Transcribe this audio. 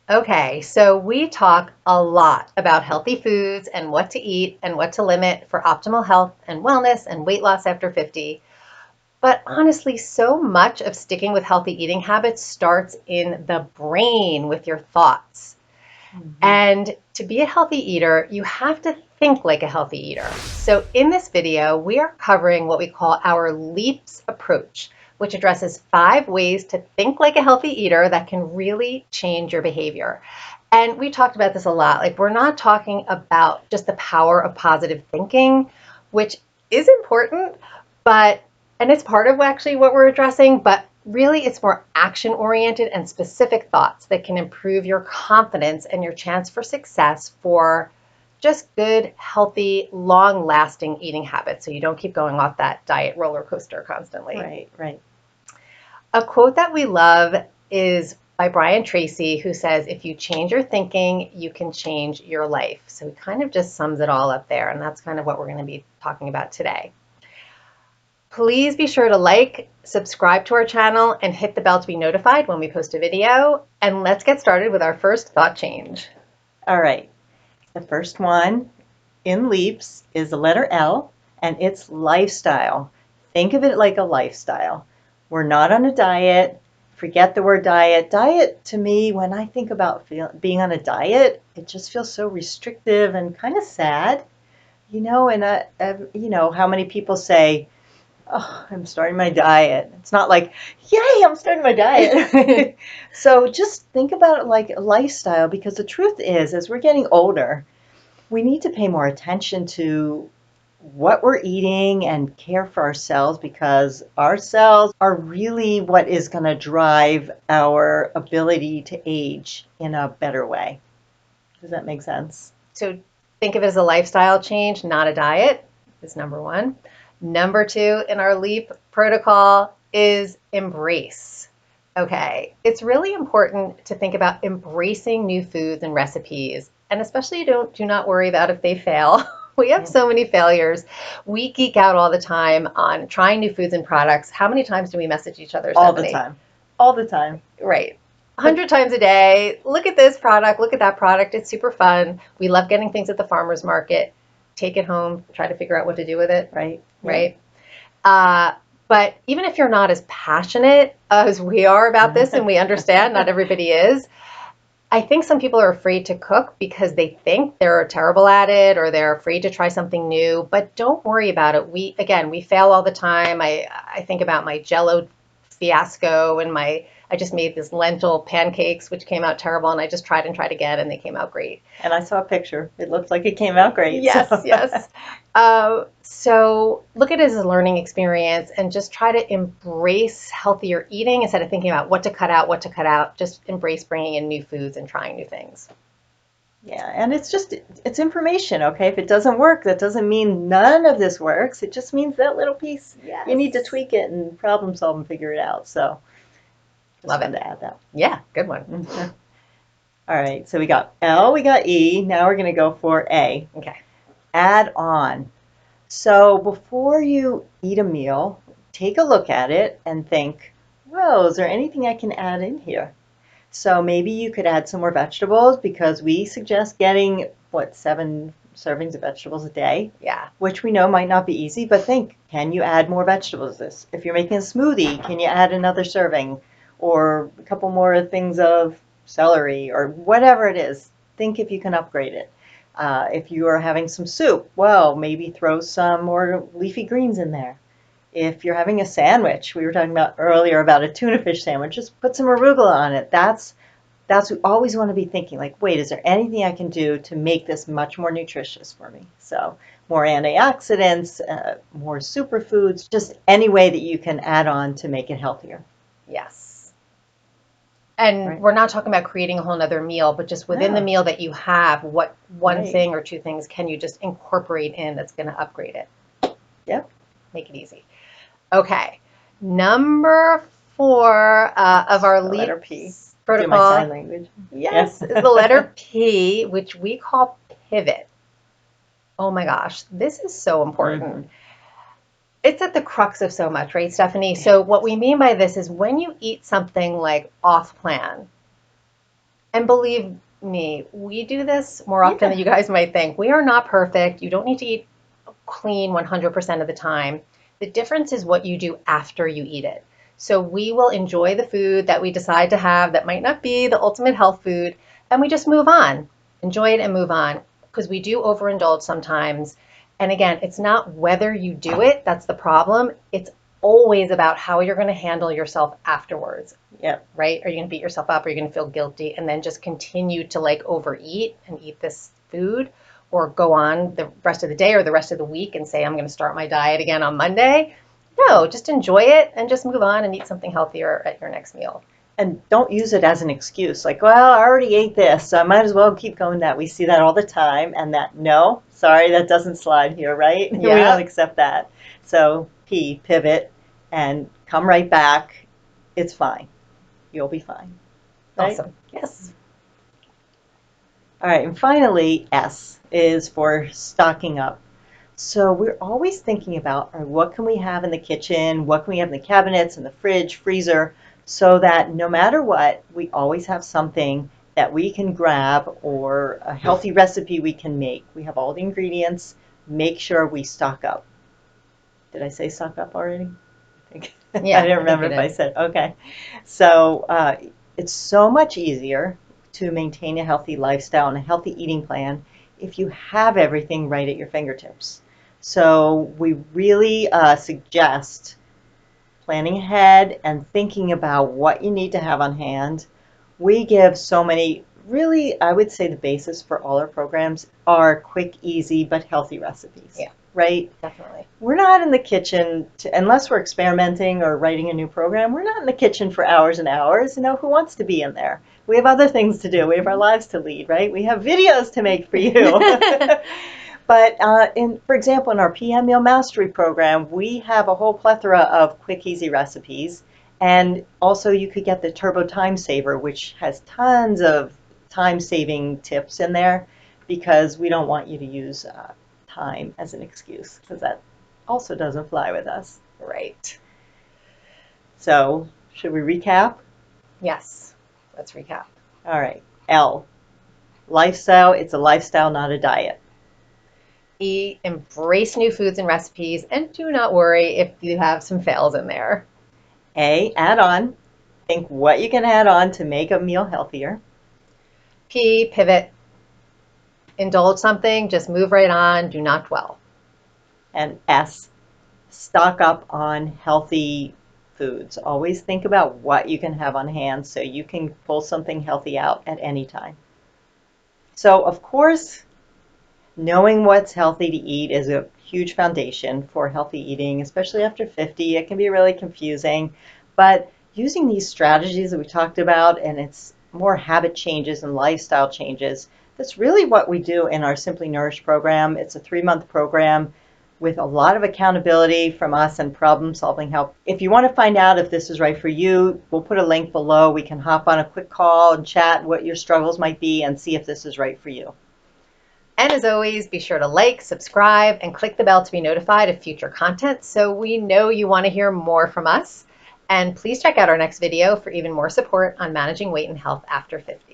Okay, so we talk a lot about healthy foods and what to eat and what to limit for optimal health and wellness and weight loss after 50. But honestly, so much of sticking with healthy eating habits starts in the brain with your thoughts. Mhm. And to be a healthy eater, you have to think like a healthy eater. So, in this video, we are covering what we call our LEAPS approach, which addresses 5 ways to think like a healthy eater that can really change your behavior. And we talked about this a lot. Like, we're not talking about just the power of positive thinking, which is important, but, and it's part of actually what we're addressing, but really it's more action oriented and specific thoughts that can improve your confidence and your chance for success for just good, healthy, long lasting eating habits so you don't keep going off that diet roller coaster constantly. Right, right. A quote that we love is by Brian Tracy, who says, "If you change your thinking, you can change your life." So he kind of just sums it all up there. And that's kind of what we're going to be talking about today. Please be sure to like, subscribe to our channel, and hit the bell to be notified when we post a video. And let's get started with our first thought change. All right. The first one in LEAPS is the letter L, and it's lifestyle. Think of it like a lifestyle. We're not on a diet. Forget the word diet. Diet, to me, when I think about being on a diet, it just feels so restrictive and kind of sad. How many people say, "Oh, I'm starting my diet." It's not like, "Yay, I'm starting my diet." So just think about it like a lifestyle, because the truth is, as we're getting older, we need to pay more attention to what we're eating and care for ourselves, because our cells are really what is going to drive our ability to age in a better way. Does that make sense? So think of it as a lifestyle change, not a diet, is number one. Number two in our LEAP protocol is embrace. Okay, it's really important to think about embracing new foods and recipes, and especially do not worry about if they fail. We have Yeah. so many failures. We geek out all the time on trying new foods and products. How many times do we message each other, All the Stephanie? time. All the time. Right. But 100 times a day. Look at this product. Look at that product. It's super fun. We love getting things at the farmer's market. Take it home. Try to figure out what to do with it. right. Yeah. Right. Uh, but even if you're not as passionate as we are about this, and we understand not everybody is, I think some people are afraid to cook because they think they're terrible at it or they're afraid to try something new. But don't worry about it. We fail all the time. I think about my Jello fiasco and I just made this lentil pancakes, which came out terrible, and I just tried and tried again, and they came out great. And I saw a picture. It looked like it came out great. Yes, yes. So look at it as a learning experience and just try to embrace healthier eating instead of thinking about what to cut out, what to cut out. Just embrace bringing in new foods and trying new things. Yeah, and it's information, okay? If it doesn't work, that doesn't mean none of this works. It just means that little piece, you need to Yes. tweak it and problem solve and figure it out. So just Love it. wanted to add that. Yeah, good one. All right, so we got L, we got E. Now we're going to go for A. Okay. Add on. So before you eat a meal, take a look at it and think, well, is there anything I can add in here? So maybe you could add some more vegetables, because we suggest getting, what, 7 servings of vegetables a day, Yeah. which we know might not be easy, but think, can you add more vegetables? This, if you're making a smoothie, can you add another serving or a couple more things of celery or whatever it is? Think if you can upgrade it. If you are having some soup, well, maybe throw some more leafy greens in there. If you're having a sandwich, we were talking about earlier about a tuna fish sandwich, just put some arugula on it. That's we always want to be thinking, like, wait, is there anything I can do to make this much more nutritious for me? So more antioxidants, more superfoods, just any way that you can add on to make it healthier. Yes. And Right? we're not talking about creating a whole nother meal, but just within the No, meal that you have, what one right. thing or two things can you just incorporate in that's going to upgrade it? Yep. Make it easy. Okay. Number four of our The letter P. LEAPS Do my sign protocol, language. Yeah. yes, is the letter P, which we call pivot. Oh my gosh, this is so hmm important. It's at the crux of so much, right, Stephanie? So what we mean by this is when you eat something like off plan, And believe me, we do this more often Yeah. than you guys might think. We are not perfect. You don't need to eat clean 100% of the time. The difference is what you do after you eat it. So we will enjoy the food that we decide to have that might not be the ultimate health food, and we just move on. Enjoy it and move on because we do overindulge sometimes. And again, it's not whether you do it that's the problem. It's always about how you're going to handle yourself afterwards, Yep. right? Are you going to beat yourself up? Are you going to feel guilty and then just continue to like overeat and eat this food? Or go on the rest of the day or the rest of the week and say, I'm going to start my diet again on Monday. No, just enjoy it and just move on and eat something healthier at your next meal. And don't use it as an excuse. Like, well, I already ate this, so I might as well keep going that. We see that all the time. And that, no, sorry, that doesn't slide here, right? We Yeah. don't accept that. So pivot, and come right back. It's fine. You'll be fine. Right? Awesome. Yes. All right, and finally, S is for stocking up. So we're always thinking about, all right, what can we have in the kitchen? What can we have in the cabinets, in the fridge, freezer, so that no matter what, we always have something that we can grab or a healthy recipe we can make. We have all the ingredients. Make sure we stock up. Did I say stock up already? I think Yeah, I didn't remember if I said. Okay. So it's so much easier to maintain a healthy lifestyle and a healthy eating plan if you have everything right at your fingertips. So we really suggest planning ahead and thinking about what you need to have on hand. We give so many, really, I would say the basis for all our programs are quick, easy, but healthy recipes. Yeah. Right? Definitely. We're not in the kitchen, unless we're experimenting or writing a new program, we're not in the kitchen for hours and hours. You know, who wants to be in there? We have other things to do. We have our lives to lead, right? We have videos to make for you. But for example, in our PM Meal Mastery program, we have a whole plethora of quick, easy recipes. And also you could get the Turbo Time Saver, which has tons of time-saving tips in there because we don't want you to use time as an excuse because that also doesn't fly with us. Right. So should we recap? Yes. Let's recap. All right. L, lifestyle. It's a lifestyle, not a diet. E, embrace new foods and recipes and do not worry if you have some fails in there. A, add on. Think what you can add on to make a meal healthier. P, pivot. Indulge something, just move right on, do not dwell. And S, stock up on healthy foods. Always think about what you can have on hand so you can pull something healthy out at any time. So, of course, knowing what's healthy to eat is a huge foundation for healthy eating, especially after 50. It can be really confusing, but using these strategies that we talked about, and it's more habit changes and lifestyle changes, that's really what we do in our Simply Nourished program. It's a 3-month program with a lot of accountability from us and problem-solving help. If you want to find out if this is right for you, we'll put a link below. We can hop on a quick call and chat what your struggles might be and see if this is right for you. And as always, be sure to like, subscribe, and click the bell to be notified of future content so we know you want to hear more from us. And please check out our next video for even more support on managing weight and health after 50.